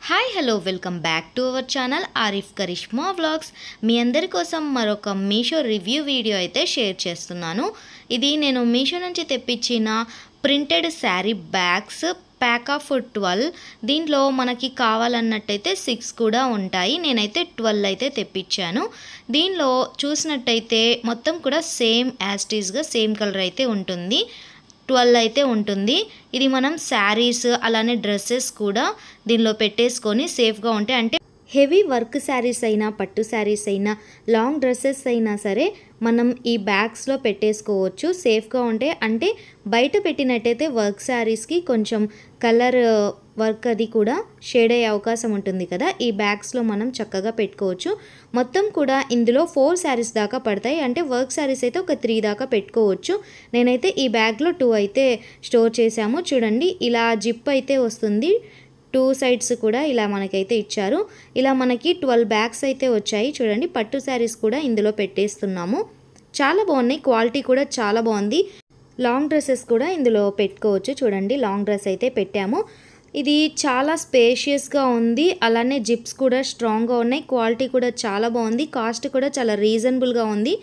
Hi hello welcome back to our channel Arif Karishma vlogs. మీ అందరి కోసం మరొక మీషో రివ్యూ వీడియో అయితే షేర్ చేస్తున్నాను. ఇది నేను మీషో నుంచి తెప్పించిన printed sari bags pack of 12. దీంట్లో మనకి కావాలన్నట్టయితే 6 కూడా ఉంటాయి. నేనైతే 12 అయితే తెప్పించాను. దీనిలో చూసినట్టయితే మొత్తం కూడా సేమ్ యాజ్ ఇట్ ఈస్గా సేమ్ కలర్ అయితే ఉంటుంది. 12 అయితే ఉంటుంది. ఇది మనం శారీస్ అలానే డ్రెస్సెస్ కూడా దీనిలో పెట్టేసుకొని సేఫ్గా ఉంటాయి. అంటే హెవీ వర్క్ శారీస్ అయినా పట్టు శారీస్ అయినా లాంగ్ డ్రెస్సెస్ అయినా సరే మనం ఈ బ్యాగ్స్లో పెట్టేసుకోవచ్చు, సేఫ్గా ఉంటాయి. అంటే బయట పెట్టినట్టయితే వర్క్ శారీస్కి కొంచెం కలర్ వర్క్ అది కూడా షేడ్ అయ్యే అవకాశం ఉంటుంది కదా. ఈ బ్యాగ్స్లో మనం చక్కగా పెట్టుకోవచ్చు. మొత్తం కూడా ఇందులో 4 శారీస్ దాకా పడతాయి. అంటే వర్క్ శారీస్ అయితే ఒక 3 దాకా పెట్టుకోవచ్చు. నేనైతే ఈ బ్యాగ్లో 2 అయితే స్టోర్ చేశాము. చూడండి, ఇలా జిప్ అయితే వస్తుంది. 2 సైడ్స్ కూడా ఇలా మనకైతే ఇచ్చారు. ఇలా మనకి 12 బ్యాగ్స్ అయితే వచ్చాయి. చూడండి, పట్టు శారీస్ కూడా ఇందులో పెట్టేస్తున్నాము. చాలా బాగున్నాయి, క్వాలిటీ కూడా చాలా బాగుంది. లాంగ్ డ్రెస్సెస్ కూడా ఇందులో పెట్టుకోవచ్చు. చూడండి, లాంగ్ డ్రెస్ అయితే పెట్టాము. ఇది చాలా స్పేషియస్గా ఉంది. అలానే జిప్స్ కూడా స్ట్రాంగ్గా ఉన్నాయి. క్వాలిటీ కూడా చాలా బాగుంది. కాస్ట్ కూడా చాలా రీజనబుల్గా ఉంది.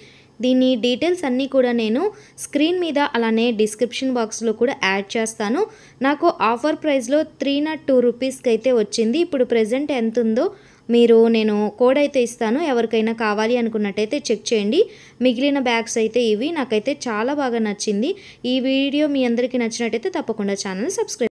దీని డీటెయిల్స్ అన్నీ కూడా నేను స్క్రీన్ మీద అలానే డిస్క్రిప్షన్ బాక్స్లో కూడా యాడ్ చేస్తాను. నాకు ఆఫర్ ప్రైస్లో 302 రూపీస్కి అయితే వచ్చింది. ఇప్పుడు ప్రెజెంట్ ఎంత ఉందో నేను కోడ్ అయితే ఇస్తాను. ఎవరికైనా కావాలి అనుకున్నట్టయితే చెక్ చేయండి. మిగిలిన బ్యాగ్స్ అయితే ఇవి. నాకైతే చాలా బాగా నచ్చింది. ఈ వీడియో మీ అందరికీ నచ్చినట్టయితే తప్పకుండా ఛానల్ సబ్స్క్రైబ్